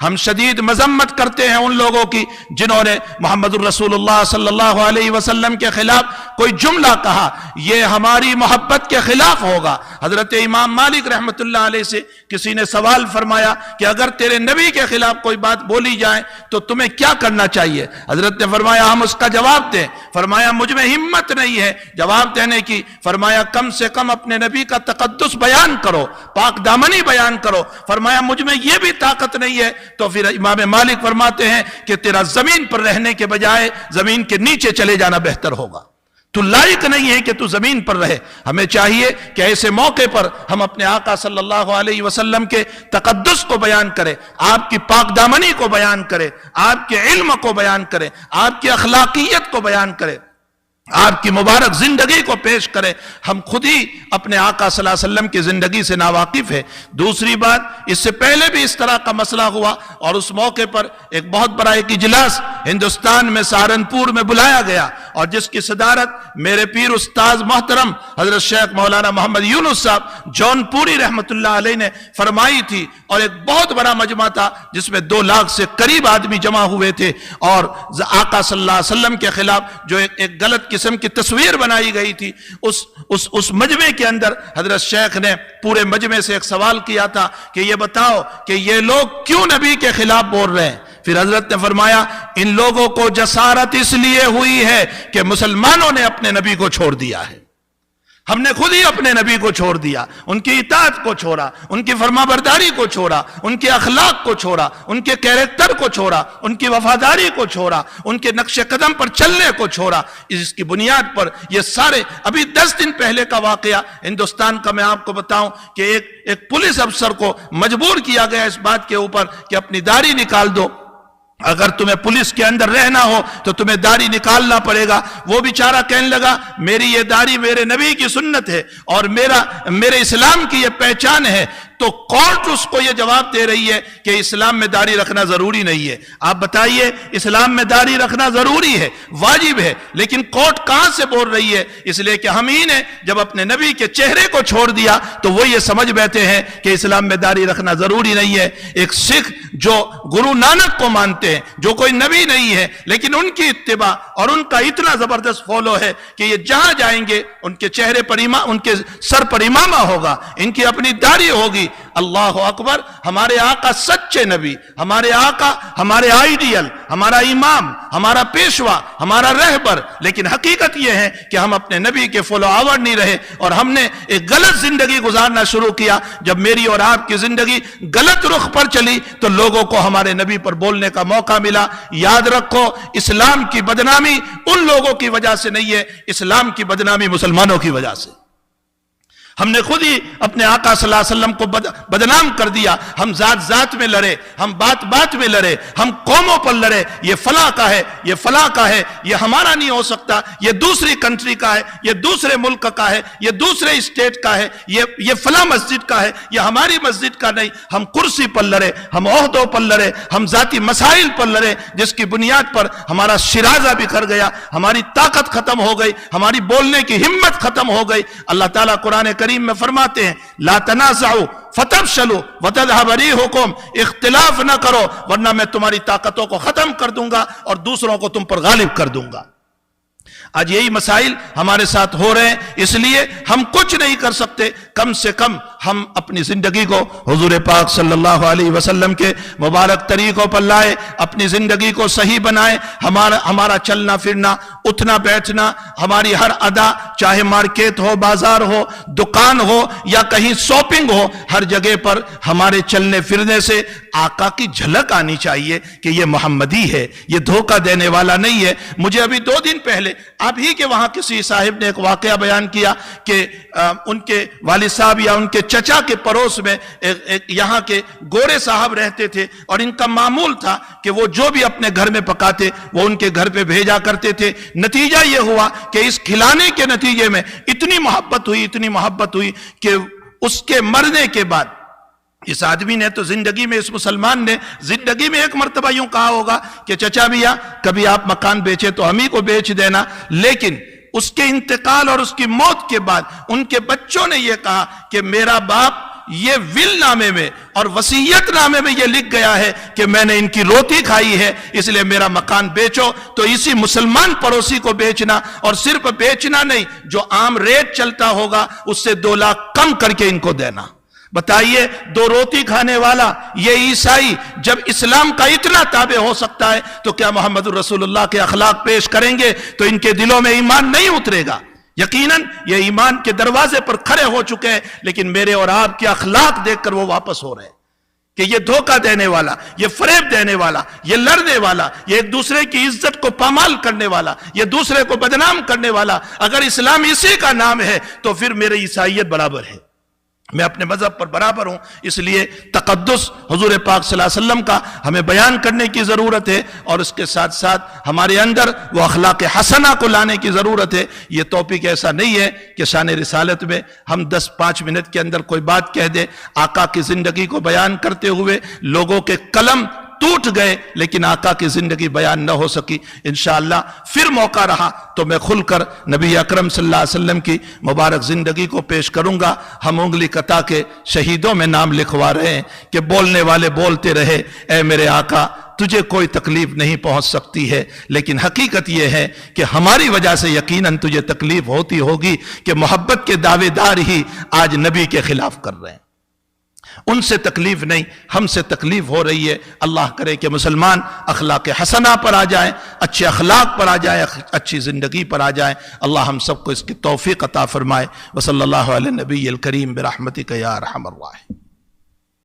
ہم شدید مذمت کرتے ہیں ان لوگوں کی جنہوں نے محمد الرسول اللہ صلی اللہ علیہ وسلم کے خلاف کوئی جملہ کہا، یہ ہماری محبت کے خلاف ہوگا۔ حضرت امام مالک رحمت اللہ علیہ سے کسی نے سوال فرمایا کہ اگر تیرے نبی کے خلاف کوئی بات بولی جائے تو تمہیں کیا کرنا چاہیے؟ حضرت نے فرمایا ہم اس کا جواب دیں۔ فرمایا مجھ میں ہمت نہیں ہے جواب دینے کی۔ فرمایا کم سے کم اپنے نبی کا تقدس بیان کرو، پاک دامنی بیان کرو۔ فرمایا مجھ میں یہ بھی طاقت نہیں ہے۔ تو پھر امام مالک فرماتے ہیں کہ تیرا زمین پر رہنے کے بجائے زمین کے نیچے چلے جانا بہتر ہوگا، تو لائق نہیں ہے کہ تو زمین پر رہے۔ ہمیں چاہیے کہ ایسے موقع پر ہم اپنے آقا صلی اللہ علیہ وسلم کے تقدس کو بیان کریں، آپ کی پاک دامنی کو بیان کریں، آپ کے علم کو بیان کریں، آپ کی اخلاقیت کو بیان کریں، آپ کی مبارک زندگی کو پیش کریں۔ ہم خود ہی اپنے آقا صلی اللہ علیہ وسلم کی زندگی سے ناواقف ہے۔ دوسری بات، اس سے پہلے بھی اس طرح کا مسئلہ ہوا اور اس موقع پر ایک بہت بڑا ایک اجلاس ہندوستان میں سہارنپور میں بلایا گیا، اور جس کی صدارت میرے پیر استاذ محترم حضرت شیخ مولانا محمد یونس صاحب جون پوری رحمت اللہ علیہ نے فرمائی تھی، اور ایک بہت بڑا مجمع تھا جس میں 2 لاکھ سے قریب آدمی جمع ہوئے تھے، اور آقا صلی اللہ علیہ وسلم کے خلاف جو ایک غلط قسم کی تصویر بنائی گئی تھی، اس مجمع کے اندر حضرت شیخ نے پورے مجمع سے ایک سوال کیا تھا کہ یہ بتاؤ کہ یہ لوگ کیوں نبی کے خلاف بول رہے ہیں؟ پھر حضرت نے فرمایا ان لوگوں کو جسارت اس لیے ہوئی ہے کہ مسلمانوں نے اپنے نبی کو چھوڑ دیا ہے، ہم نے خود ہی اپنے نبی کو چھوڑ دیا، ان کی اطاعت کو چھوڑا، ان کی فرما برداری کو چھوڑا، ان کے اخلاق کو چھوڑا، ان کے کیریکٹر کو چھوڑا، ان کی وفاداری کو چھوڑا، ان کے نقش قدم پر چلنے کو چھوڑا۔ اس کی بنیاد پر یہ سارے، ابھی 10 دن پہلے کا واقعہ ہندوستان کا میں آپ کو بتاؤں کہ ایک پولیس افسر کو مجبور کیا گیا اس بات کے اوپر کہ اپنی داڑھی نکال دو، اگر تمہیں پولیس کے اندر رہنا ہو تو تمہیں داڑھی نکالنا پڑے گا۔ وہ بیچارہ کہنے لگا میری یہ داڑھی میرے نبی کی سنت ہے اور میرے اسلام کی یہ پہچان ہے، تو کورٹ اس کو یہ جواب دے رہی ہے کہ اسلام میں داڑھی رکھنا ضروری نہیں ہے۔ آپ بتائیے، اسلام میں داڑھی رکھنا ضروری ہے، واجب ہے، لیکن کورٹ کہاں سے بول رہی ہے؟ اس لیے کہ ہم ہی نے جب اپنے نبی کے چہرے کو چھوڑ دیا تو وہ یہ سمجھ بیٹھے ہیں کہ اسلام میں داڑھی رکھنا ضروری نہیں ہے۔ ایک سکھ جو گرو نانک کو مانتے ہیں، جو کوئی نبی نہیں ہے، لیکن ان کی اتباع اور ان کا اتنا زبردست فالو ہے کہ یہ جہاں جائیں گے ان کے چہرے پر ان کے سر پر امامہ ہوگا، ان کی اپنی داڑھی ہوگی۔ اللہ اکبر! ہمارے آقا سچے نبی، ہمارے آقا ہمارے آئیڈیل، ہمارا امام، ہمارا پیشوا، ہمارا رہبر، لیکن حقیقت یہ ہے کہ ہم اپنے نبی کے فالو آور نہیں رہے، اور ہم نے ایک غلط زندگی گزارنا شروع کیا۔ جب میری اور آپ کی زندگی غلط رخ پر چلی تو لوگوں کو ہمارے نبی پر بولنے کا موقع ملا۔ یاد رکھو، اسلام کی بدنامی ان لوگوں کی وجہ سے نہیں ہے، اسلام کی بدنامی مسلمانوں کی وجہ سے۔ ہم نے خود ہی اپنے آقا صلی اللہ علیہ وسلم کو بدنام کر دیا۔ ہم ذات میں لڑے، ہم بات میں لڑے، ہم قوموں پر لڑے، یہ فلاں کا ہے، یہ فلاں کا ہے، یہ ہمارا نہیں ہو سکتا، یہ دوسری کنٹری کا ہے، یہ دوسرے ملک کا ہے، یہ دوسرے اسٹیٹ کا ہے، یہ فلاں مسجد کا ہے، یہ ہماری مسجد کا نہیں۔ ہم کرسی پر لڑے، ہم عہدوں پر لڑے، ہم ذاتی مسائل پر لڑے، جس کی بنیاد پر ہمارا شرازہ بکھر گیا، ہماری طاقت ختم ہو گئی، ہماری بولنے کی ہمت ختم ہو گئی۔ اللہ تعالیٰ قرآن کریم میں فرماتے ہیں لا تنازعوا فتفشلوا وتذهب ريحكم، اختلاف نہ کرو ورنہ میں تمہاری طاقتوں کو ختم کر دوں گا اور دوسروں کو تم پر غالب کر دوں گا۔ آج یہی مسائل ہمارے ساتھ ہو رہے ہیں، اس لیے ہم کچھ نہیں کر سکتے، کم سے کم ہم اپنی زندگی کو حضور پاک صلی اللہ علیہ وسلم کے مبارک طریقوں پر لائے، اپنی زندگی کو صحیح بنائے۔ ہمارا چلنا پھرنا، اٹھنا بیٹھنا، ہماری ہر ادا، چاہے مارکیٹ ہو، بازار ہو، دکان ہو یا کہیں شاپنگ ہو، ہر جگہ پر ہمارے چلنے پھرنے سے آقا کی جھلک آنی چاہیے کہ یہ محمدی ہے، یہ دھوکہ دینے والا نہیں ہے۔ مجھے ابھی 2 دن پہلے آپ ہی کے وہاں کسی صاحب نے ایک واقعہ بیان کیا کہ ان کے والد صاحب یا ان کے چچا کے پڑوس میں ایک یہاں کے گورے صاحب رہتے تھے، اور ان کا معمول تھا کہ وہ جو بھی اپنے گھر میں پکاتے وہ ان کے گھر پہ بھیجا کرتے تھے۔ نتیجہ یہ ہوا کہ اس کھلانے کے نتیجے میں اتنی محبت ہوئی کہ اس کے مرنے کے بعد اس آدمی نے تو زندگی میں، اس مسلمان نے زندگی میں ایک مرتبہ یوں کہا ہوگا کہ چچا بھیا کبھی آپ مکان بیچے تو ہم ہی کو بیچ دینا، لیکن اس کے انتقال اور اس کی موت کے بعد ان کے بچوں نے یہ کہا کہ میرا باپ یہ ول نامے میں اور وصیت نامے میں یہ لکھ گیا ہے کہ میں نے ان کی روٹی کھائی ہے، اس لیے میرا مکان بیچو، تو اسی مسلمان پڑوسی کو بیچنا، اور صرف بیچنا نہیں، جو عام ریٹ چلتا ہوگا اس سے 2 لاکھ کم کر کے ان کو دینا۔ بتائیے 2 روٹی کھانے والا یہ عیسائی جب اسلام کا اتنا تابع ہو سکتا ہے تو کیا محمد الرسول اللہ کے اخلاق پیش کریں گے تو ان کے دلوں میں ایمان نہیں اترے گا؟ یقیناً یہ ایمان کے دروازے پر کھڑے ہو چکے ہیں، لیکن میرے اور آپ کے اخلاق دیکھ کر وہ واپس ہو رہے ہیں کہ یہ دھوکہ دینے والا، یہ فریب دینے والا، یہ لڑنے والا، یہ ایک دوسرے کی عزت کو پامال کرنے والا، یہ دوسرے کو بدنام کرنے والا، اگر اسلام اسی کا نام ہے تو پھر میری عیسائیت برابر ہے، میں اپنے مذہب پر برابر ہوں۔ اس لیے تقدس حضور پاک صلی اللہ علیہ وسلم کا ہمیں بیان کرنے کی ضرورت ہے، اور اس کے ساتھ ساتھ ہمارے اندر وہ اخلاق حسنہ کو لانے کی ضرورت ہے۔ یہ ٹاپک ایسا نہیں ہے کہ شان رسالت میں ہم 10-5 منٹ کے اندر کوئی بات کہہ دیں۔ آقا کی زندگی کو بیان کرتے ہوئے لوگوں کے قلم ٹوٹ گئے، لیکن آقا کی زندگی بیان نہ ہو سکی۔ انشاءاللہ پھر موقع رہا تو میں کھل کر نبی اکرم صلی اللہ علیہ وسلم کی مبارک زندگی کو پیش کروں گا۔ ہم انگلی قطع کے شہیدوں میں نام لکھوا رہے ہیں کہ بولنے والے بولتے رہے، اے میرے آقا تجھے کوئی تکلیف نہیں پہنچ سکتی ہے، لیکن حقیقت یہ ہے کہ ہماری وجہ سے یقیناً تجھے تکلیف ہوتی ہوگی کہ محبت کے دعوے دار ہی آج نبی کے خلاف کر رہے ہیں۔ ان سے تکلیف نہیں، ہم سے تکلیف ہو رہی ہے۔ اللہ کرے کہ مسلمان اخلاق حسنہ پر آ جائیں، اچھے اخلاق پر آ جائیں، اچھی زندگی پر آ جائیں۔ اللہ ہم سب کو اس کی توفیق عطا فرمائے۔ وصلی اللہ علی نبی الکریم برحمتک یا ارحم الراحمین۔